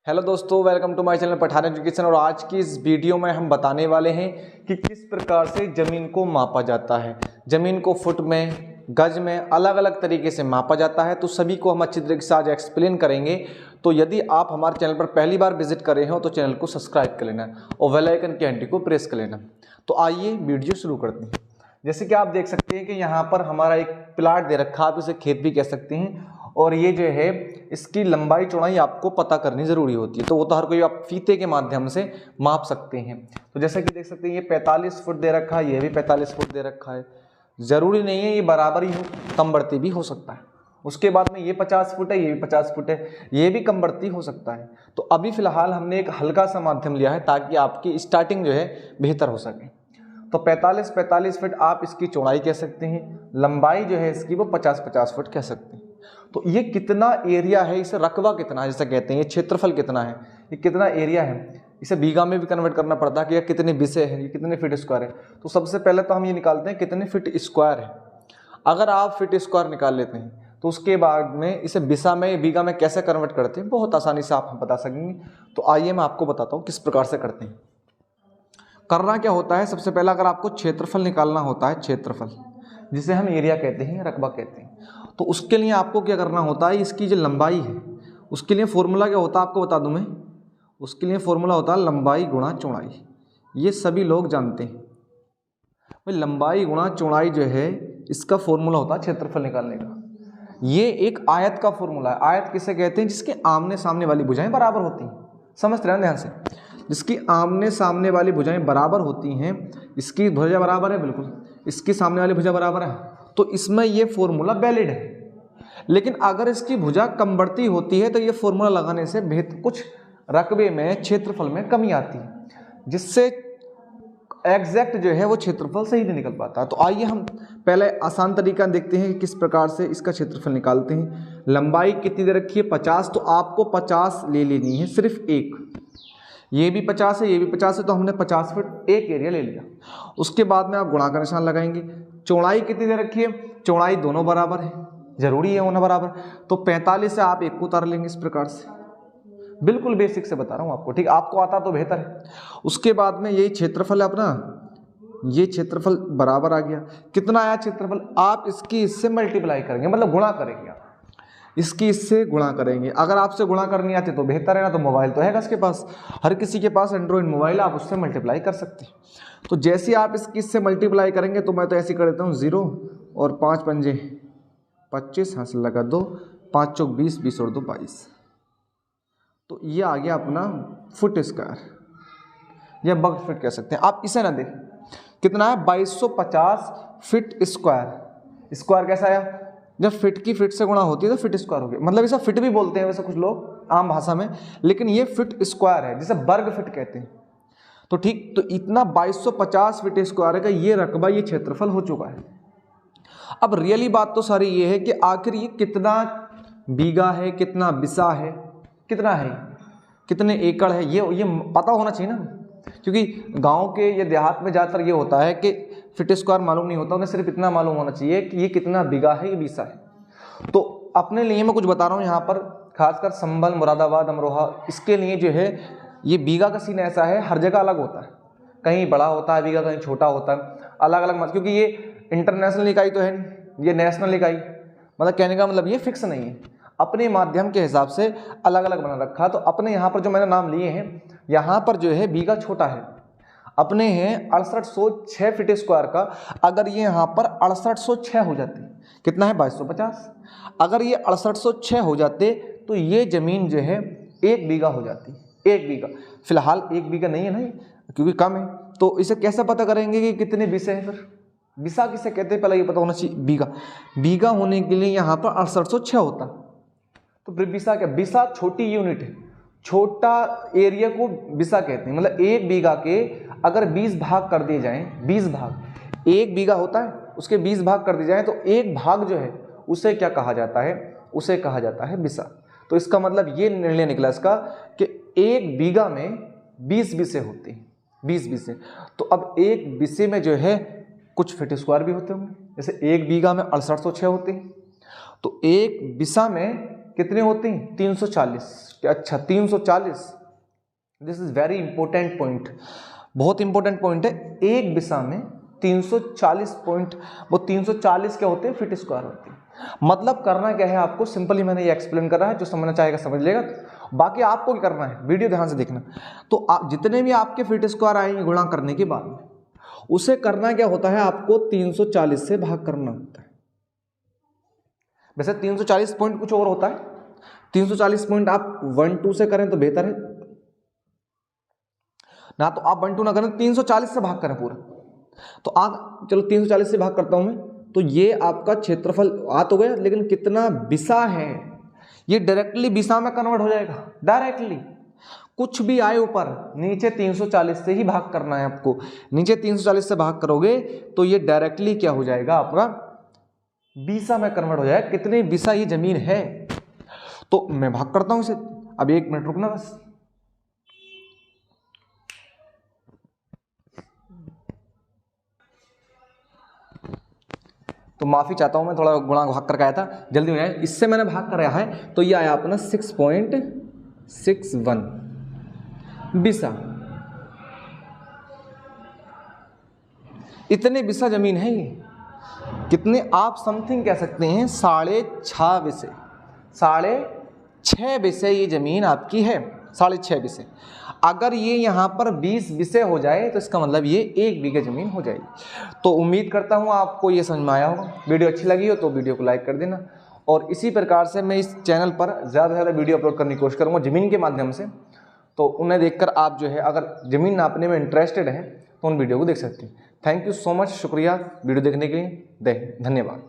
Hello दोस्तों, welcome to my channel Pathan education. और आज की इस वीडियो में हम बताने वाले हैं कि किस प्रकार से ज़मीन को मापा जाता है। ज़मीन को फुट में, गज में, अलग अलग तरीके से मापा जाता है। तो सभी को हम अच्छी तरीके से आज एक्सप्लेन करेंगे। तो यदि आप हमारे चैनल पर पहली बार विजिट कर रहे हो तो चैनल को सब्सक्राइब कर लेना और बेल आइकन की घंटी को प्रेस कर लेना। तो आइए वीडियो शुरू करते हैं। जैसे कि आप देख सकते हैं कि यहाँ पर हमारा एक प्लाट दे रखा है, आप इसे खेत भी कह सकते हैं। और ये जो है इसकी लंबाई चौड़ाई आपको पता करनी ज़रूरी होती है। तो वो तो हर कोई आप फीते के माध्यम से माप सकते हैं। तो जैसे कि देख सकते हैं ये 45 फुट दे रखा है, ये भी 45 फुट दे रखा है। ज़रूरी नहीं है ये बराबर ही हो, कम बढ़ती भी हो सकता है। उसके बाद में ये 50 फुट है, ये भी 50 फुट है, ये भी कम बढ़ती हो सकता है। तो अभी फ़िलहाल हमने एक हल्का सा माध्यम लिया है ताकि आपकी स्टार्टिंग जो है बेहतर हो सके। तो 45 फुट आप इसकी चौड़ाई कह सकते हैं, लंबाई जो है इसकी वो 50 फुट कह सकते हैं। तो ये कितना एरिया है, इसे रकबा कितना है जैसे कहते हैं, ये क्षेत्रफल कितना है, ये कितना एरिया है, इसे बीघा में भी कन्वर्ट करना पड़ता है कि ये कितने बिसे है, ये कितने फीट स्क्वायर है। तो सबसे पहले तो हम ये निकालते हैं कितने फीट स्क्वायर है। अगर आप फीट स्क्वायर निकाल लेते हैं तो उसके बाद में इसे बिसा में, बीघा में कैसे कन्वर्ट करते हैं बहुत आसानी से आप बता सकेंगे। तो आइए मैं आपको बताता हूँ किस प्रकार से करते हैं। करना क्या होता है, सबसे पहला अगर आपको क्षेत्रफल निकालना होता है, क्षेत्रफल जिसे हम एरिया कहते हैं, रकबा कहते हैं, तो उसके लिए आपको क्या करना होता है, इसकी जो लंबाई है उसके लिए फॉर्मूला क्या होता है आपको बता दूं मैं। उसके लिए फॉर्मूला होता है लंबाई गुणा चौड़ाई। ये सभी लोग जानते हैं भाई, लंबाई गुणा चौड़ाई जो है इसका फॉर्मूला होता है क्षेत्रफल निकालने का। ये एक आयत का फॉर्मूला है। आयत किसे कहते हैं, जिसके आमने सामने वाली भुजाएं बराबर होती हैं। समझते हैं ध्यान से, जिसकी आमने सामने वाली भुजाएं बराबर होती हैं। इसकी भुजा बराबर है, बिल्कुल इसकी सामने वाली भुजा बराबर है, तो इसमें ये फॉर्मूला वैलिड है। लेकिन अगर इसकी भुजा कम बढ़ती होती है तो ये फॉर्मूला लगाने से बेहतर कुछ रकबे में, क्षेत्रफल में कमी आती है, जिससे एग्जैक्ट जो है वो क्षेत्रफल सही नहीं निकल पाता। तो आइए हम पहले आसान तरीका देखते हैं कि किस प्रकार से इसका क्षेत्रफल निकालते हैं। लंबाई कितनी दे रखी है, 50, तो आपको 50 ले लेनी है, सिर्फ एक। ये भी 50 है, ये भी 50 है, तो हमने 50 फुट एक एरिया ले लिया। उसके बाद में आप गुणा का निशान लगाएंगे। चौड़ाई कितनी दे रखी है, चौड़ाई दोनों बराबर है, जरूरी है होना बराबर। तो 45 से आप एक को उतार लेंगे इस प्रकार से। बिल्कुल बेसिक से बता रहा हूँ आपको, ठीक, आपको आता तो बेहतर है। उसके बाद में यही क्षेत्रफल है अपना, ये क्षेत्रफल बराबर आ गया। कितना आया क्षेत्रफल, आप इसकी इससे मल्टीप्लाई करेंगे, मतलब गुणा करेंगे आप इसकी इससे गुणा करेंगे। अगर आपसे गुणा करनी आती तो बेहतर है ना, तो मोबाइल तो है इसके पास, हर किसी के पास एंड्रॉइड मोबाइल, आप उससे मल्टीप्लाई कर सकते हैं। तो जैसे ही आप इसकी इससे मल्टीप्लाई करेंगे, तो मैं तो ऐसे कर देता हूँ 0 और 5 पंजे 25, हासिल लगा 2, 5 चौक 20, 20 और 2 22। तो ये आ गया अपना फुट स्क्वायर या वर्ग फीट कह सकते हैं। आप इसे ना देखें, कितना है 2250 फीट स्क्वायर। स्क्वायर कैसा आया, जब फिट की फिट से गुणा होती है तो फिट स्क्वायर हो गया। मतलब इसे फिट भी बोलते हैं वैसे कुछ लोग आम भाषा में, लेकिन ये फिट स्क्वायर है, जिसे वर्ग फिट कहते हैं। तो ठीक, तो इतना 2250 फीट स्क्वायर का ये रकबा, ये क्षेत्रफल हो चुका है। अब रियली बात तो सारी ये है कि आखिर ये कितना बीघा है, कितना बिसा है, कितना है, कितने एकड़ है, ये पता होना चाहिए ना। क्योंकि गांव के या देहात में ज़्यादातर ये होता है कि फिट स्क्वायर मालूम नहीं होता, उन्हें सिर्फ इतना मालूम होना चाहिए कि ये कितना बीघा है, ये बीसा है। तो अपने लिए मैं कुछ बता रहा हूँ यहाँ पर, खासकर संभल, मुरादाबाद, अमरोहा, इसके लिए जो है ये बीघा का सीन ऐसा है, हर जगह अलग होता है। कहीं बड़ा होता है बीघा, कहीं छोटा होता है, अलग अलग मत, क्योंकि ये इंटरनेशनल इकाई तो है नहीं, ये नेशनल इकाई, मतलब कहने का मतलब ये फिक्स नहीं है, अपने माध्यम के हिसाब से अलग अलग बना रखा। तो अपने यहाँ पर जो मैंने नाम लिए हैं, यहाँ पर जो है बीघा छोटा है, अपने हैं 6806 फीट स्क्वायर का। अगर ये यहाँ पर 6806 हो जाते, कितना है 2250, अगर ये 6806 हो जाते तो ये जमीन जो है 1 बीघा हो जाती। 1 बीघा, फिलहाल 1 बीघा नहीं है ना, क्योंकि कम है। तो इसे कैसे पता करेंगे कि कितने बिसे हैं, फिर बिसा किसे कहते हैं पहले ये पता होना चाहिए। बीघा, बीघा होने के लिए यहाँ पर 6806 होता, तो फिर बिसा क्या, बिसा छोटी यूनिट है, छोटा एरिया को बिसा कहते हैं। मतलब 1 बीघा के अगर 20 भाग कर दिए जाएं, 20 भाग, 1 बीघा होता है, उसके 20 भाग कर दिए जाएं, तो 1 भाग जो है उसे क्या कहा जाता है, उसे कहा जाता है बिसा। तो इसका मतलब ये निर्णय निकला इसका कि 1 बीघा में 20 बिसे होते हैं, 20 बिसे। तो अब 1 बिसे में जो है कुछ फीट स्क्वायर भी होते होंगे, जैसे 1 बीघा में 6806 होते हैं, तो 1 बिसा में कितनी होती हैं? 340। अच्छा 340, this is very important point, बहुत इंपॉर्टेंट पॉइंट है। एक दिशा में 340 पॉइंट, वो 340 क्या होते हैं? फीट स्क्वायर होते हैं। मतलब करना क्या है आपको, सिंपली मैंने ये एक्सप्लेन करा है, जो समझना चाहेगा समझ लेगा, बाकी आपको क्या करना है, वीडियो ध्यान से देखना। तो जितने भी आपके फीट स्क्वायर आएंगे गुणा करने के बाद उसे करना क्या होता है, आपको 340 से भाग करना होता है। वैसे 340 पॉइंट कुछ और होता है, 340 पॉइंट आप 1 2 से करें तो बेहतर है ना, तो आप 1 2 ना करें, 340 से भाग करें पूरा। तो आप चलो 340 से भाग करता हूं मैं, तो ये आपका क्षेत्रफल आ तो गया, लेकिन कितना बिसा है, ये डायरेक्टली बिसा में कन्वर्ट हो जाएगा। डायरेक्टली कुछ भी आए ऊपर, नीचे 340 से ही भाग करना है आपको। नीचे 340 से भाग करोगे तो ये डायरेक्टली क्या हो जाएगा, आपका बीसा में कन्वर्ट हो जाएगा। कितने बीसा ये जमीन है, तो मैं भाग करता हूं इसे। अब 1 मिनट रुकना बस। तो माफी चाहता हूं, मैं थोड़ा गुणा भाग करके आया था, जल्दी हो जाए। इससे मैंने भाग कर रहा है, तो ये आया अपना 6.61 बिसा। इतने बिसा जमीन है ये। कितने आप समथिंग कह सकते हैं, 6.5 बिसे, 6.5 बिसे ये जमीन आपकी है, 6.5 बिसे। अगर ये यहाँ पर 20 बिसे हो जाए तो इसका मतलब ये 1 बीघा जमीन हो जाएगी। तो उम्मीद करता हूँ आपको ये समझ में आया होगा। वीडियो अच्छी लगी हो तो वीडियो को लाइक कर देना, और इसी प्रकार से मैं इस चैनल पर ज़्यादा से ज़्यादा वीडियो अपलोड करने की कोशिश करूँगा ज़मीन के माध्यम से। तो उन्हें देखकर आप जो है, अगर ज़मीन नापने में इंटरेस्टेड हैं तो उन वीडियो को देख सकते हैं। थैंक यू सो मच, शुक्रिया वीडियो देखने के लिए, धन्यवाद।